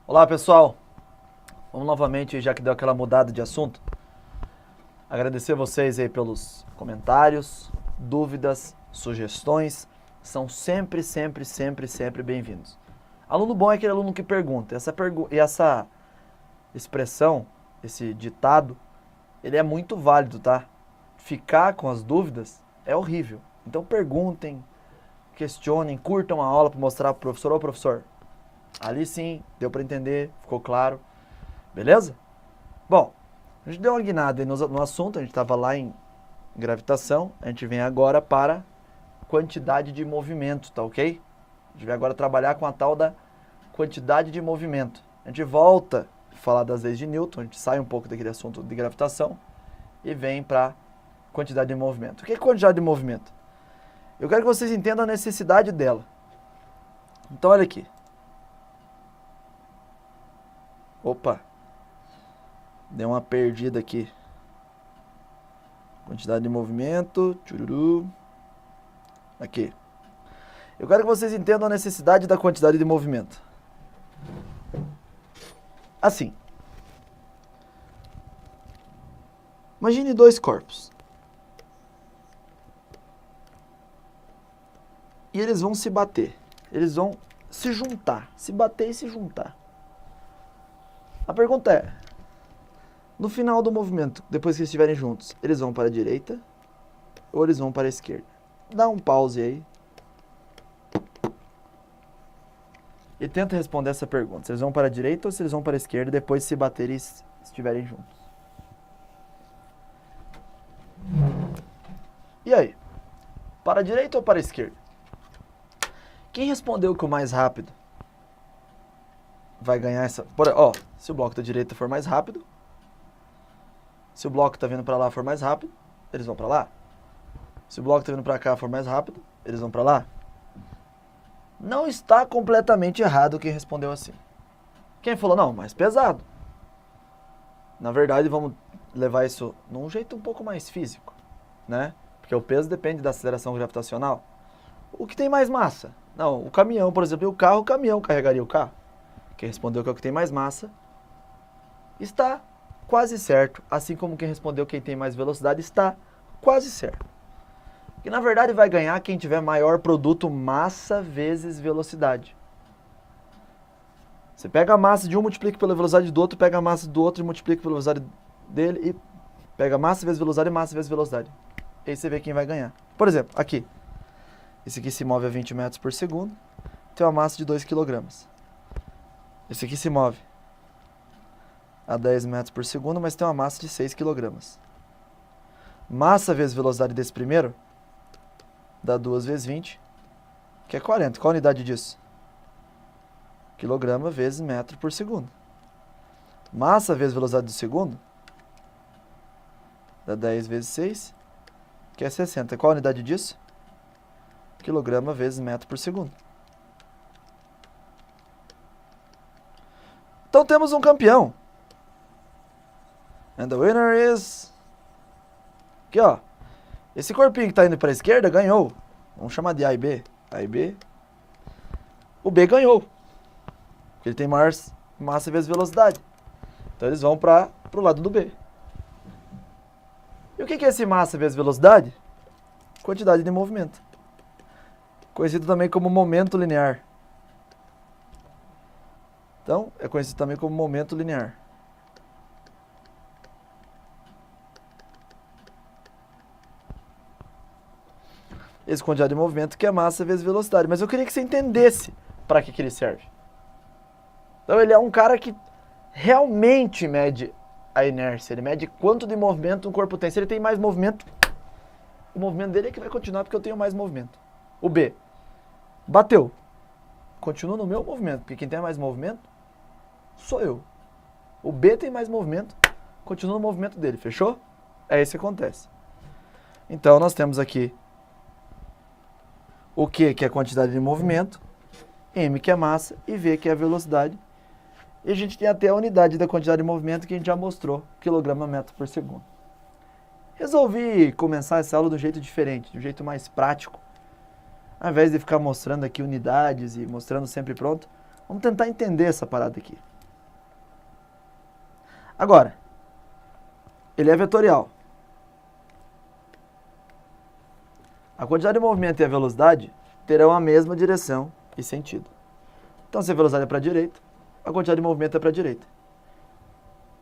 Olá pessoal, vamos novamente, já que deu aquela mudada de assunto, agradecer vocês aí pelos comentários, dúvidas, sugestões, são sempre bem-vindos. Aluno bom é aquele aluno que pergunta, essa expressão, esse ditado, ele é muito válido, tá? Ficar com as dúvidas é horrível, então perguntem, questionem, curtam a aula para mostrar pro professor, ô professor, ali sim, deu para entender, ficou claro, beleza? Bom, a gente deu uma guinada aí no assunto, a gente estava lá em gravitação, a gente vem agora para quantidade de movimento, tá ok? A gente vai agora trabalhar com a tal da quantidade de movimento. A gente volta a falar das leis de Newton, a gente sai um pouco daquele assunto de gravitação e vem para quantidade de movimento. O que é quantidade de movimento? Eu quero que vocês entendam a necessidade dela. Então olha aqui. Opa, deu uma perdida aqui. Quantidade de movimento, tchururu. Aqui. Eu quero que vocês entendam a necessidade da quantidade de movimento. Assim. Imagine dois corpos. E eles vão se bater. Eles vão se juntar. Se bater e se juntar. A pergunta é, no final do movimento, depois que eles estiverem juntos, eles vão para a direita ou eles vão para a esquerda? Dá um pause aí. E tenta responder essa pergunta. Se eles vão para a direita ou se eles vão para a esquerda depois de se baterem e estiverem juntos? E aí? Para a direita ou para a esquerda? Quem respondeu que o mais rápido vai ganhar essa... Ó, se o bloco da direita for mais rápido, se o bloco que está vindo para lá for mais rápido, eles vão para lá. Se o bloco que está vindo para cá for mais rápido, eles vão para lá. Não está completamente errado quem respondeu assim. Quem falou, não, mais pesado. Na verdade, vamos levar isso num jeito um pouco mais físico, né? Porque o peso depende da aceleração gravitacional. O que tem mais massa? Não, o caminhão, por exemplo, e o caminhão carregaria o carro. Quem respondeu que é o que tem mais massa está quase certo, assim como quem respondeu quem tem mais velocidade está quase certo. Que na verdade vai ganhar quem tiver maior produto massa vezes velocidade. Você pega a massa de um, multiplica pela velocidade do outro, pega a massa do outro e multiplica pela velocidade dele e pega massa vezes velocidade e massa vezes velocidade. E aí você vê quem vai ganhar. Por exemplo, aqui. Esse aqui se move a 20 metros por segundo, tem uma massa de 2 kg. Esse aqui se move a 10 metros por segundo, mas tem uma massa de 6 kg. Massa vezes velocidade desse primeiro dá 2 vezes 20, que é 40. Qual a unidade disso? Quilograma vezes metro por segundo. Massa vezes velocidade do segundo dá 10 vezes 6, que é 60. Qual a unidade disso? Quilograma vezes metro por segundo. Então temos um campeão. And the winner is... Aqui, ó. Esse corpinho que está indo para a esquerda ganhou. Vamos chamar de A e B. A e B. O B ganhou. Porque ele tem maior massa vezes velocidade. Então eles vão para o lado do B. E o que é esse massa vezes velocidade? Quantidade de movimento. Conhecido também como momento linear. Então, é conhecido também como momento linear. Esse quantidade de movimento que é massa vezes velocidade. Mas eu queria que você entendesse para que ele serve. Então, ele é um cara que realmente mede a inércia. Ele mede quanto de movimento um corpo tem. Se ele tem mais movimento, o movimento dele é que vai continuar porque eu tenho mais movimento. O B. Bateu. Continua no meu movimento, porque quem tem mais movimento sou eu. O B tem mais movimento, continua no movimento dele, fechou? É isso que acontece. Então nós temos aqui o Q, que é a quantidade de movimento, M, que é massa, e V, que é a velocidade. E a gente tem até a unidade da quantidade de movimento que a gente já mostrou, quilograma metro por segundo. Resolvi começar essa aula de um jeito diferente, de um jeito mais prático. Ao invés de ficar mostrando aqui unidades e mostrando sempre pronto, vamos tentar entender essa parada aqui. Agora, ele é vetorial. A quantidade de movimento e a velocidade terão a mesma direção e sentido. Então, se a velocidade é para a direita, a quantidade de movimento é para a direita.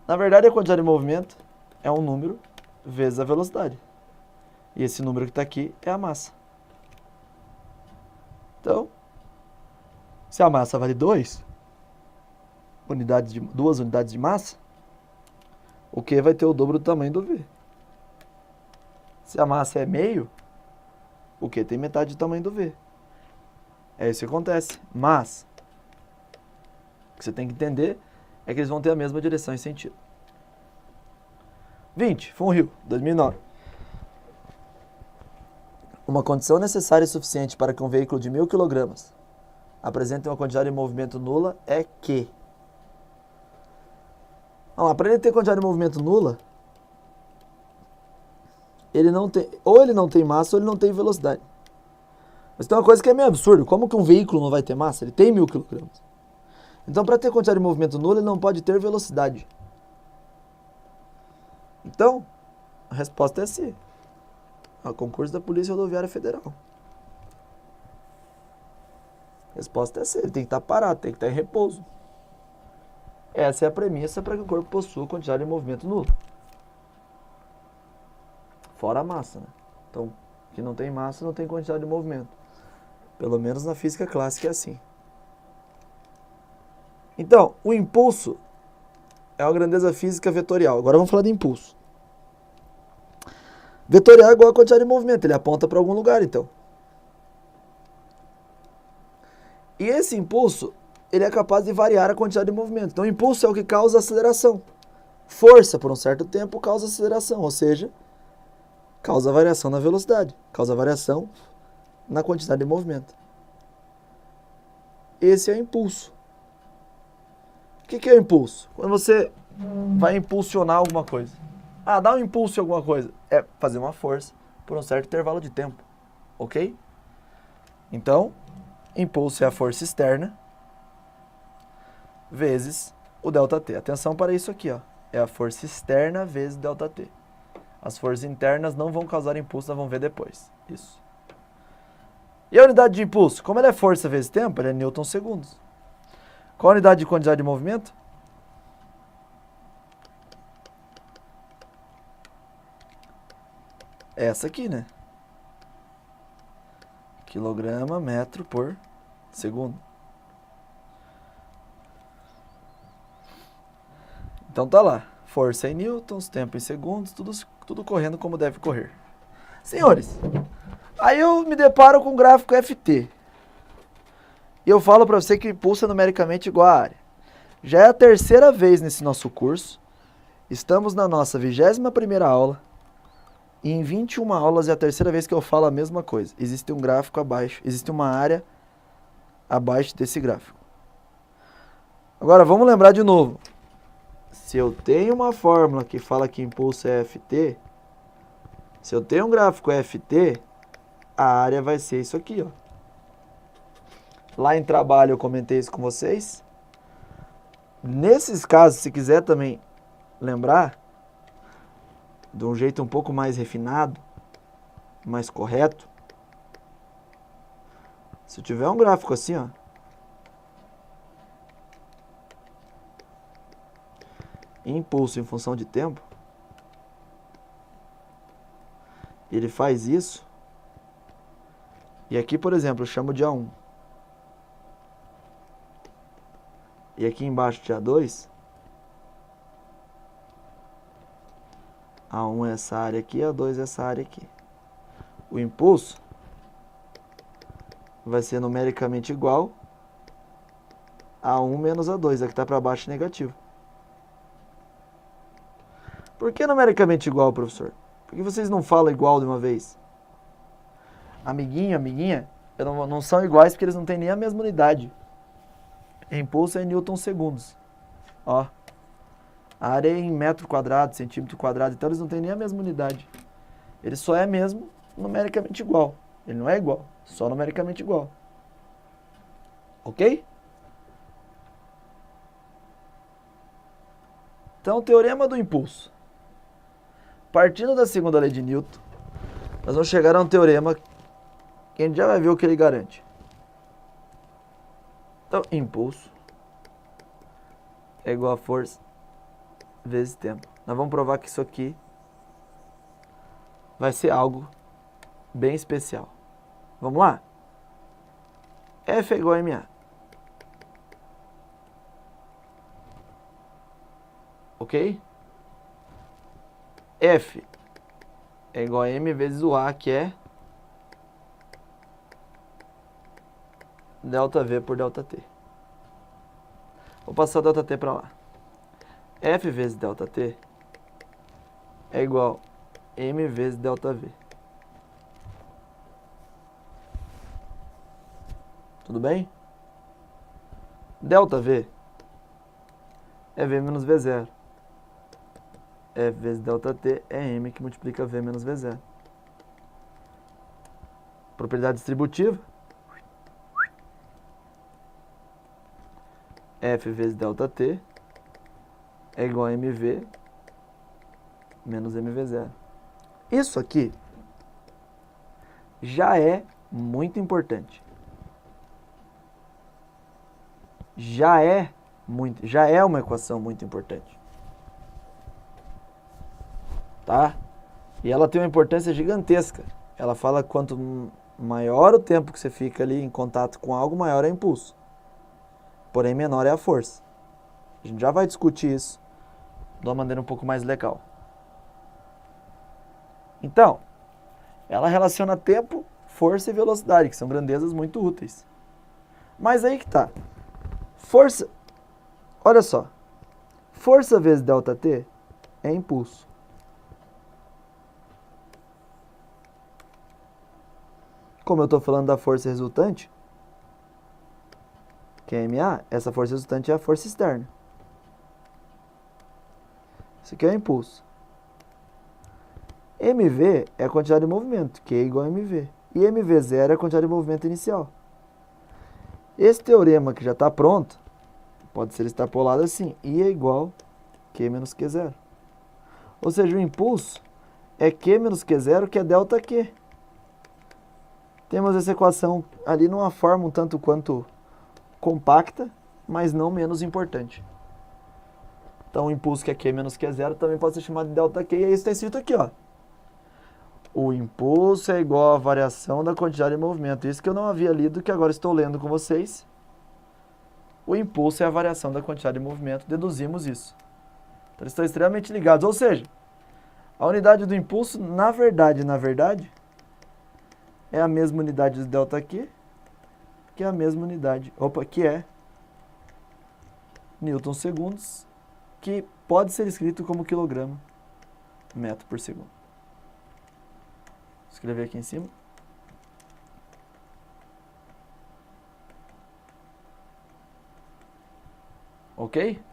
Na verdade, a quantidade de movimento é um número vezes a velocidade. E esse número que está aqui é a massa. Então, se a massa vale 2 unidades de massa, o Q vai ter o dobro do tamanho do V. Se a massa é meio, o Q tem metade do tamanho do V. É isso que acontece. Mas, o que você tem que entender é que eles vão ter a mesma direção e sentido. 20, Funrio, 2009. Uma condição necessária e suficiente para que um veículo de 1000 kg apresente uma quantidade de movimento nula é que... Vamos lá, para ele ter quantidade de movimento nula, ele não tem massa ou ele não tem velocidade. Mas tem uma coisa que é meio absurdo. Como que um veículo não vai ter massa? Ele tem 1000 kg. Então, para ter quantidade de movimento nula, ele não pode ter velocidade. Então, a resposta é C. É o concurso da Polícia Rodoviária Federal. A resposta é C. Ele tem que estar parado, tem que estar em repouso. Essa é a premissa para que o corpo possua quantidade de movimento nulo. Fora a massa, né? Então, que não tem massa não tem quantidade de movimento. Pelo menos na física clássica é assim. Então, o impulso é uma grandeza física vetorial. Agora vamos falar de impulso. Vetorial é igual a quantidade de movimento. Ele aponta para algum lugar, então. E esse impulso, ele é capaz de variar a quantidade de movimento. Então, o impulso é o que causa aceleração. Força, por um certo tempo, causa aceleração. Ou seja, causa variação na velocidade. Causa variação na quantidade de movimento. Esse é o impulso. O que é o impulso? Quando você vai impulsionar alguma coisa. Ah, dá um impulso em alguma coisa. É fazer uma força por um certo intervalo de tempo. Ok? Então, impulso é a força externa vezes o ΔT. Atenção para isso aqui, ó. É a força externa vezes ΔT. As forças internas não vão causar impulso, nós vamos ver depois. Isso. E a unidade de impulso? Como ela é força vezes tempo, ela é newton-segundos. Qual a unidade de quantidade de movimento? Essa aqui, né? Quilograma, metro por segundo. Então tá lá. Força em newtons, tempo em segundos, tudo correndo como deve correr. Senhores, aí eu me deparo com o gráfico FT. E eu falo para você que o impulso é numericamente igual à área. Já é a terceira vez nesse nosso curso. Estamos na nossa 21ª aula. E em 21 aulas é a terceira vez que eu falo a mesma coisa. Existe um gráfico abaixo, existe uma área abaixo desse gráfico. Agora vamos lembrar de novo. Se eu tenho uma fórmula que fala que impulso é Ft, se eu tenho um gráfico Ft, a área vai ser isso aqui, ó. Lá em trabalho eu comentei isso com vocês. Nesses casos, se quiser também lembrar, de um jeito um pouco mais refinado, mais correto, se eu tiver um gráfico assim, ó, impulso em função de tempo, ele faz isso, e aqui, por exemplo, eu chamo de A1, e aqui embaixo de A2, A1 é essa área aqui, A2 é essa área aqui. O impulso vai ser numericamente igual a A1 menos A2, aqui está para baixo negativo. Por que numericamente igual, professor? Por que vocês não falam igual de uma vez? Amiguinho, amiguinha, não são iguais porque eles não têm nem a mesma unidade. Impulso é em newton-segundos. Ó. A área é em metro quadrado, centímetro quadrado, então eles não têm nem a mesma unidade. Ele só é mesmo numericamente igual. Ele não é igual, só numericamente igual. Ok? Então, teorema do impulso. Partindo da segunda lei de Newton, nós vamos chegar a um teorema que a gente já vai ver o que ele garante. Então, impulso é igual a força vezes tempo. Nós vamos provar que isso aqui vai ser algo bem especial. Vamos lá? F é igual a ma. Ok? F é igual a m vezes o A, que é delta V por delta T. Vou passar delta T para lá. F vezes delta T é igual a m vezes delta V. Tudo bem? Delta V é V menos V0. F vezes delta T é m que multiplica V menos V0. Propriedade distributiva. F vezes delta T é igual a mv menos mv0. Isso aqui já é muito importante. Já é uma equação muito importante. Tá? E ela tem uma importância gigantesca. Ela fala que quanto maior o tempo que você fica ali em contato com algo, maior é o impulso. Porém, menor é a força. A gente já vai discutir isso de uma maneira um pouco mais legal. Então, ela relaciona tempo, força e velocidade, que são grandezas muito úteis. Mas aí que tá. Força, olha só. Força vezes delta T é impulso. Como eu estou falando da força resultante, que é ma, essa força resultante é a força externa. Isso aqui é o impulso. mv é a quantidade de movimento, que é igual a mv. E mv0 é a quantidade de movimento inicial. Esse teorema que já está pronto, pode ser extrapolado assim. I é igual a Q menos Q0. Ou seja, o impulso é Q menos Q0, que é delta Q. Temos essa equação ali numa forma um tanto quanto compacta, mas não menos importante. Então, o impulso que é Q menos Q0 também pode ser chamado de delta Q, e isso está escrito aqui, ó. O impulso é igual à variação da quantidade de movimento. Isso que eu não havia lido, que agora estou lendo com vocês. O impulso é a variação da quantidade de movimento. Deduzimos isso. Então, eles estão extremamente ligados. Ou seja, a unidade do impulso, na verdade, é a mesma unidade de ΔQ, que é a mesma unidade, que é Newton segundos, que pode ser escrito como quilograma metro por segundo. Vou escrever aqui em cima. Ok?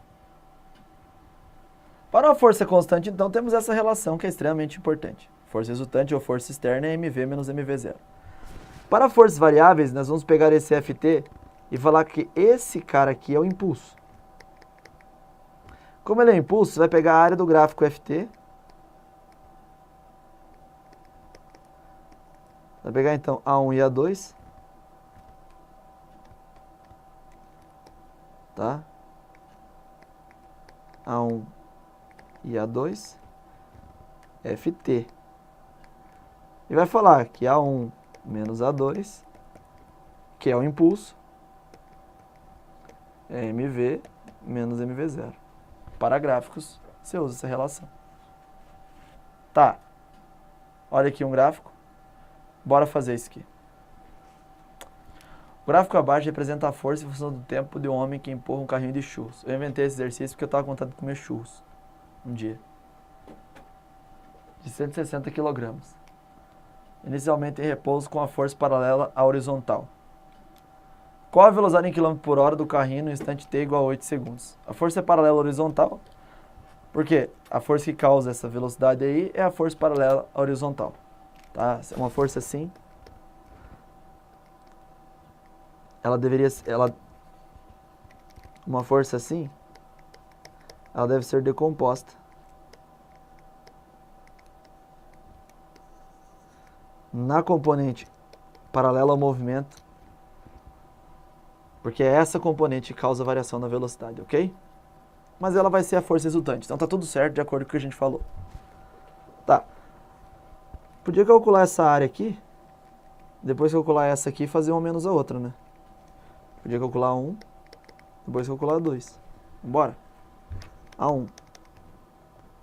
Para uma força constante, então, temos essa relação que é extremamente importante. Força resultante ou força externa é mv menos mv0. Para forças variáveis, nós vamos pegar esse Ft e falar que esse cara aqui é o impulso. Como ele é impulso, você vai pegar a área do gráfico Ft. Vai pegar, então, A1 e A2. Tá? A1 e A2. Ft. E vai falar que A1 menos A2, que é o impulso, é mv menos mv0. Para gráficos, você usa essa relação. Tá. Olha aqui um gráfico. Bora fazer isso aqui. O gráfico abaixo representa a força em função do tempo de um homem que empurra um carrinho de churros. Eu inventei esse exercício porque eu estava contando de comer churros um dia. De 160 kg. Inicialmente em repouso com a força paralela à horizontal. Qual a velocidade em km por hora do carrinho no instante t igual a 8 segundos? A força é paralela à horizontal, porque a força que causa essa velocidade aí é a força paralela à horizontal. Tá? Uma força assim, uma força assim, ela deve ser decomposta na componente paralela ao movimento, porque é essa componente que causa variação na velocidade, ok? Mas ela vai ser a força resultante, então tá tudo certo de acordo com o que a gente falou. Tá. Podia calcular essa área aqui, depois calcular essa aqui e fazer uma menos a outra, né? Podia calcular 1, depois calcular 2. Bora. A1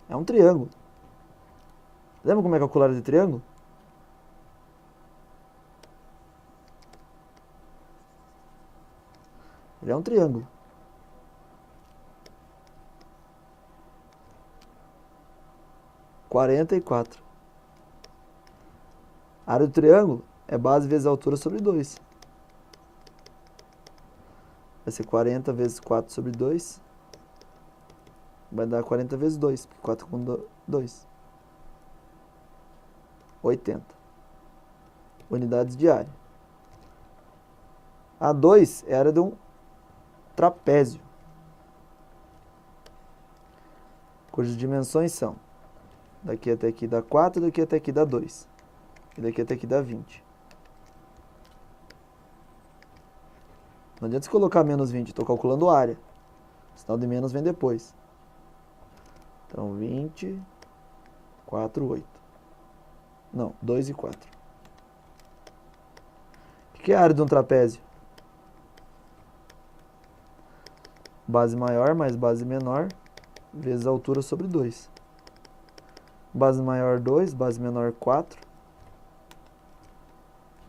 é um triângulo. Lembra como é calcular de triângulo? Ele é um triângulo. (44). A área do triângulo é base vezes a altura sobre 2. Vai ser 40 vezes 4 sobre 2. Vai dar 40 vezes 2, porque 4 com 2. 80. Unidades de área. A2 é a área de um trapézio, cujas dimensões são: daqui até aqui dá 4, daqui até aqui dá 2. E daqui até aqui dá 20. Não adianta você colocar menos 20, estou calculando a área. O sinal de menos vem depois. Então 20, 4, 8. Não, 2 e 4. O que é a área de um trapézio? Base maior mais base menor vezes a altura sobre 2. Base maior 2, base menor 4.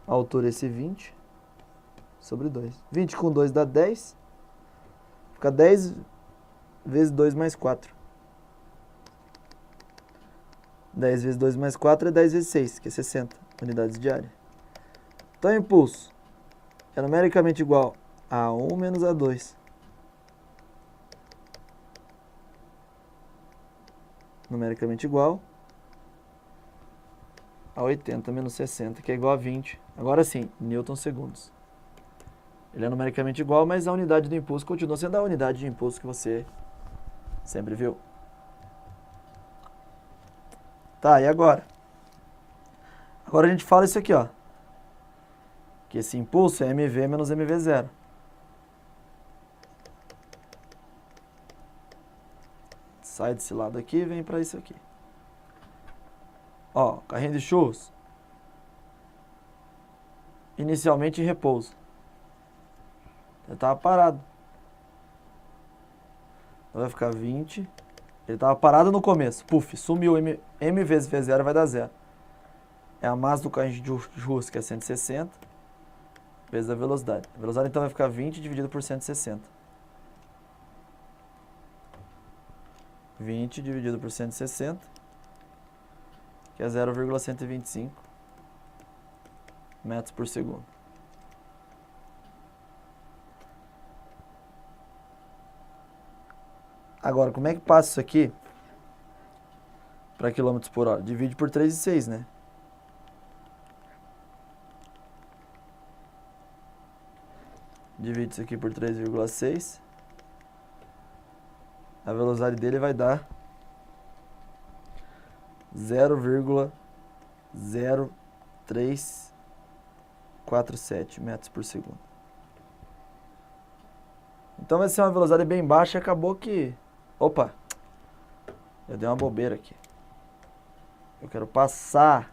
A altura esse 20 sobre 2. 20 com 2 dá 10. Fica 10 vezes 2 mais 4. 10 vezes 2 mais 4 é 10 vezes 6, que é 60 unidades de área. Então o impulso é numericamente igual a 1 menos a 2. Numericamente igual a 80 menos 60, que é igual a 20. Agora sim, newton segundos. Ele é numericamente igual, mas a unidade do impulso continua sendo a unidade de impulso que você sempre viu. Tá, e agora? Agora a gente fala isso aqui, ó. Que esse impulso é mv menos mv0. Sai desse lado aqui e vem para isso aqui. Ó, carrinho de churros. Inicialmente em repouso. Ele estava parado. Então vai ficar 20. Ele estava parado no começo. Puf, sumiu. M vezes V0 vai dar 0. É a massa do carrinho de churros, que é 160, vezes a velocidade. A velocidade então vai ficar 20 dividido por 160. 20 dividido por 160, que é 0,125 metros por segundo. Agora, como é que passa isso aqui para quilômetros por hora? Divide por 3,6, né? Divide isso aqui por 3,6. A velocidade dele vai dar 0,0347 metros por segundo. Então vai ser uma velocidade bem baixa e acabou que... Opa! Eu dei uma bobeira aqui. Eu quero passar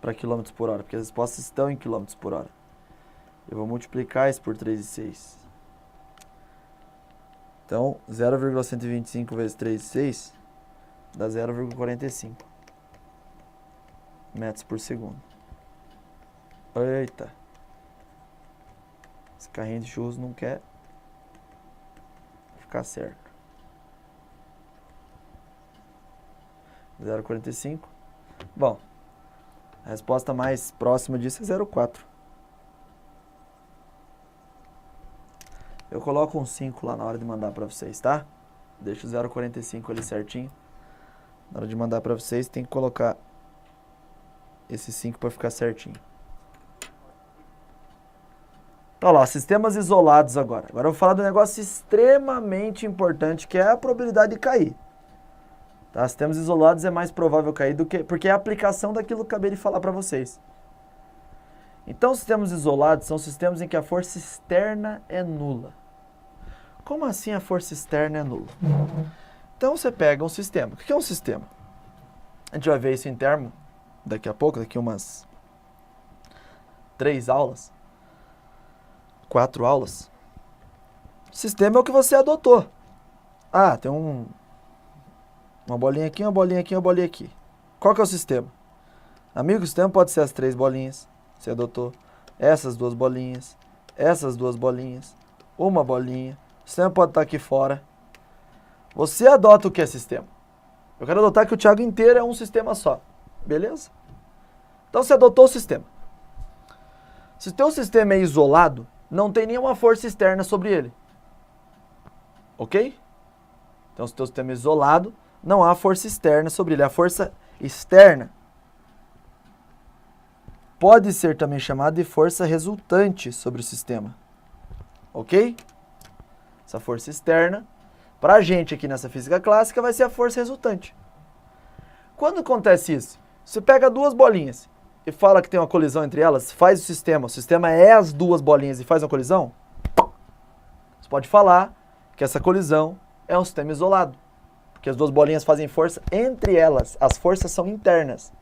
para km por hora, porque as respostas estão em km por hora. Eu vou multiplicar isso por 3,6. Então, 0,125 vezes 3,6 dá 0,45 metros por segundo. Eita! Esse carrinho de churros não quer ficar certo. 0,45. Bom, a resposta mais próxima disso é 0,4. Eu coloco um 5 lá na hora de mandar para vocês, tá? Deixa o 0,45 ali certinho. Na hora de mandar para vocês, tem que colocar esse 5 para ficar certinho. Então, lá, sistemas isolados agora. Agora eu vou falar de um negócio extremamente importante, que é a probabilidade de cair. Tá? Sistemas isolados é mais provável cair do que... porque é a aplicação daquilo que eu acabei de falar para vocês. Então, sistemas isolados são sistemas em que a força externa é nula. Como assim a força externa é nula? Então, você pega um sistema. O que é um sistema? A gente vai ver isso em termo daqui a pouco, daqui umas 3 aulas. 4 aulas. Sistema é o que você adotou. Ah, tem uma bolinha aqui, uma bolinha aqui, uma bolinha aqui. Qual que é o sistema? Amigo, o sistema pode ser as 3 bolinhas. Você adotou. Essas 2 bolinhas. Essas 2 bolinhas. Uma bolinha. O sistema pode estar aqui fora. Você adota o que é sistema. Eu quero adotar que o Thiago inteiro é um sistema só. Beleza? Então você adotou o sistema. Se o teu sistema é isolado, não tem nenhuma força externa sobre ele. Ok? Então, se o teu sistema é isolado, não há força externa sobre ele. A força externa pode ser também chamada de força resultante sobre o sistema. Ok? Essa força externa, para a gente aqui nessa física clássica, vai ser a força resultante. Quando acontece isso? Você pega 2 bolinhas e fala que tem uma colisão entre elas, faz o sistema é as 2 bolinhas e faz uma colisão, você pode falar que essa colisão é um sistema isolado, porque as 2 bolinhas fazem força entre elas, as forças são internas.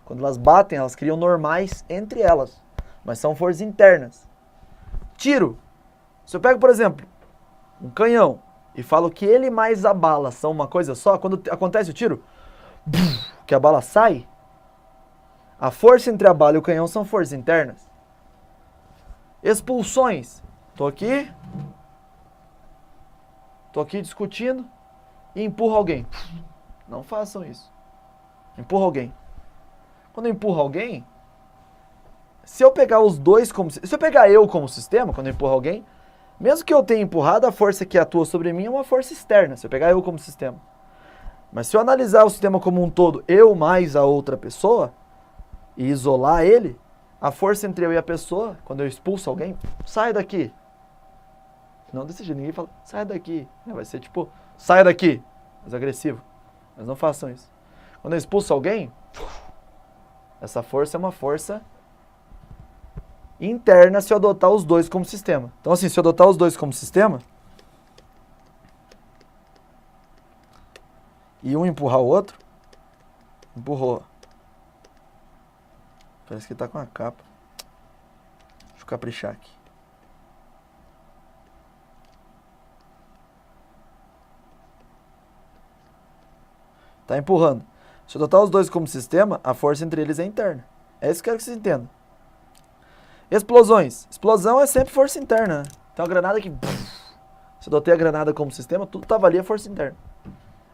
Quando elas batem, elas criam normais entre elas, mas são forças internas. Tiro. Se eu pego, por exemplo, um canhão e falo que ele mais a bala são uma coisa só, quando acontece o tiro, que a bala sai, a força entre a bala e o canhão são forças internas. Expulsões. Tô aqui discutindo e empurro alguém. Não façam isso. Empurro alguém. Quando eu empurro alguém, se eu pegar os dois como... Se eu pegar eu como sistema, quando eu empurro alguém, mesmo que eu tenha empurrado, a força que atua sobre mim é uma força externa. Se eu pegar eu como sistema. Mas se eu analisar o sistema como um todo, eu mais a outra pessoa, e isolar ele, a força entre eu e a pessoa, quando eu expulso alguém, sai daqui. Não desse jeito, ninguém fala, sai daqui. Vai ser tipo, sai daqui. Mais agressivo. Mas não façam isso. Quando eu expulso alguém, essa força é uma força interna se eu adotar os dois como sistema. Então assim, se eu adotar os dois como sistema, e um empurrar o outro, empurrou. Parece que tá com a capa. Deixa eu caprichar aqui. Tá empurrando. Se eu adotar os dois como sistema, a força entre eles é interna. É isso que eu quero que vocês entendam. Explosões. Explosão é sempre força interna, né? Então a granada que... Se eu adotei a granada como sistema, tudo tava ali é força interna.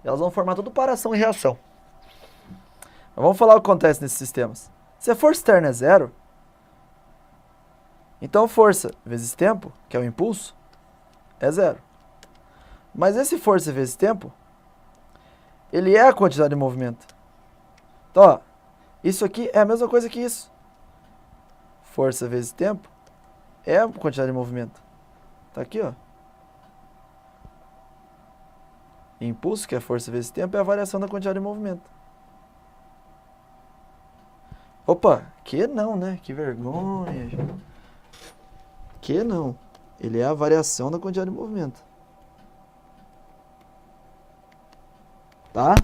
Elas vão formar tudo para ação e reação. Mas vamos falar o que acontece nesses sistemas. Se a força externa é 0, então força vezes tempo, que é o impulso, é 0. Mas esse força vezes tempo, ele é a quantidade de movimento. Então, ó, isso aqui é a mesma coisa que isso. Força vezes tempo é a quantidade de movimento. Tá aqui, ó. Impulso, que é força vezes tempo, é a variação da quantidade de movimento. Opa, que não, né? Que vergonha. Que não. Ele é a variação da quantidade de movimento. Tá?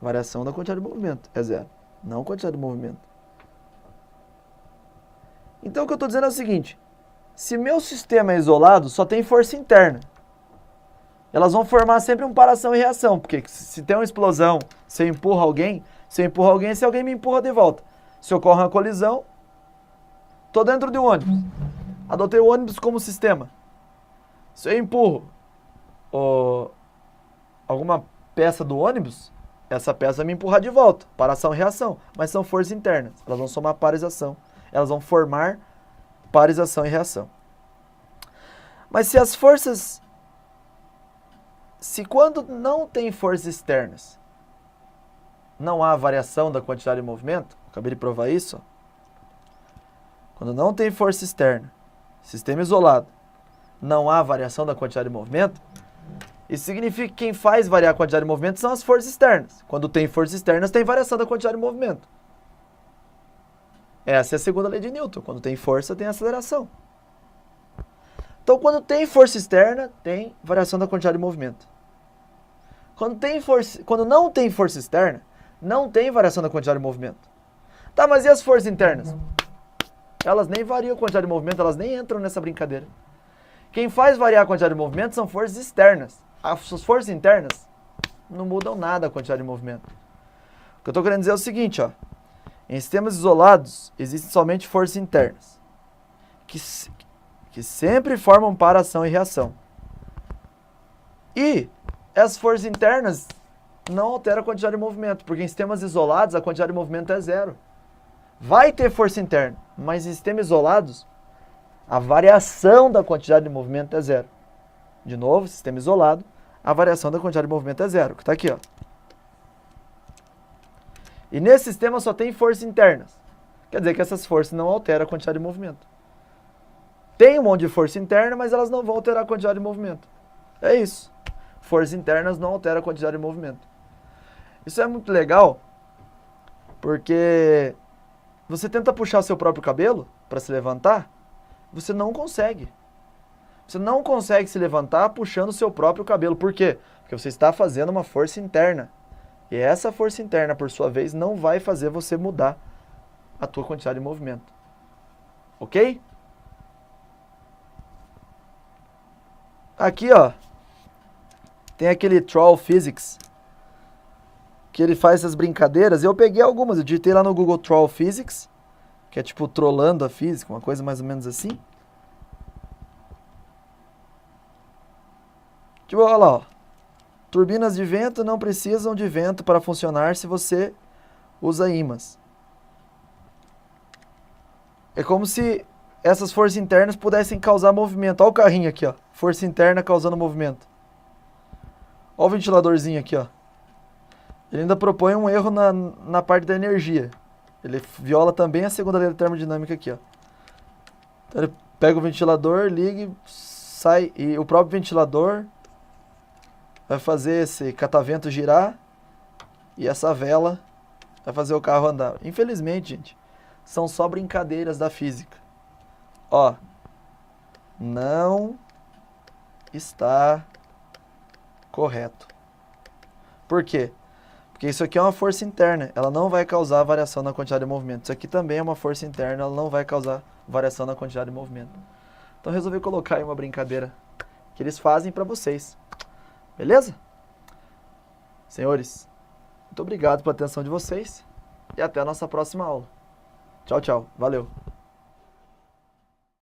Variação da quantidade de movimento. É 0. Não quantidade de movimento. Então o que eu estou dizendo é o seguinte. Se meu sistema é isolado, só tem força interna. Elas vão formar sempre um para ação e reação. Porque se tem uma explosão, se eu empurro alguém, se alguém me empurra de volta. Se ocorre uma colisão, estou dentro de um ônibus. Adotei o ônibus como sistema. Se eu empurro alguma peça do ônibus, essa peça vai me empurrar de volta. Para ação e reação. Mas são forças internas. Elas vão somar parização. Elas vão formar parização e reação. Mas se as forças... Se quando não tem forças externas, não há variação da quantidade de movimento, acabei de provar isso, ó. Quando não tem força externa sistema isolado, não há variação da quantidade de movimento, isso significa que quem faz variar a quantidade de movimento são as forças externas. Quando tem forças externas, tem variação da quantidade de movimento. Essa é a segunda lei de Newton. Quando tem força, tem aceleração. Então, quando tem força externa, tem variação da quantidade de movimento. Quando não tem força externa, não tem variação da quantidade de movimento. Tá, mas e as forças internas? Elas nem variam a quantidade de movimento, elas nem entram nessa brincadeira. Quem faz variar a quantidade de movimento são forças externas. As forças internas não mudam nada a quantidade de movimento. O que eu estou querendo dizer é o seguinte, ó. Em sistemas isolados, existem somente forças internas, que sempre formam para ação e reação. E essas forças internas não alteram a quantidade de movimento, porque em sistemas isolados a quantidade de movimento é zero. Vai ter força interna, mas em sistemas isolados, a variação da quantidade de movimento é zero. De novo, sistema isolado, a variação da quantidade de movimento é zero, que está aqui, ó. E nesse sistema só tem forças internas. Quer dizer que essas forças não alteram a quantidade de movimento. Tem um monte de força interna, mas elas não vão alterar a quantidade de movimento. É isso. Forças internas não alteram a quantidade de movimento. Isso é muito legal, porque você tenta puxar seu próprio cabelo para se levantar, você não consegue. Você não consegue se levantar puxando o seu próprio cabelo. Por quê? Porque você está fazendo uma força interna. E essa força interna, por sua vez, não vai fazer você mudar a tua quantidade de movimento. Ok? Aqui, ó, tem aquele Troll Physics, que ele faz essas brincadeiras. Eu peguei algumas, eu digitei lá no Google Troll Physics, que é tipo trollando a física, uma coisa mais ou menos assim. Tipo, olha lá, ó. Turbinas de vento não precisam de vento para funcionar se você usa ímãs. É como se essas forças internas pudessem causar movimento. Olha o carrinho aqui, ó. Força interna causando movimento. Olha o ventiladorzinho aqui, ó. Ele ainda propõe um erro na parte da energia. Ele viola também a segunda lei da termodinâmica aqui, ó. Então ele pega o ventilador, liga e sai. E o próprio ventilador vai fazer esse catavento girar e essa vela vai fazer o carro andar. Infelizmente, gente, são só brincadeiras da física. Ó, não está correto. Por quê? Porque isso aqui é uma força interna, ela não vai causar variação na quantidade de movimento. Isso aqui também é uma força interna, ela não vai causar variação na quantidade de movimento. Então eu resolvi colocar aí uma brincadeira que eles fazem para vocês. Beleza? Senhores, muito obrigado pela atenção de vocês e até a nossa próxima aula. Tchau, tchau. Valeu.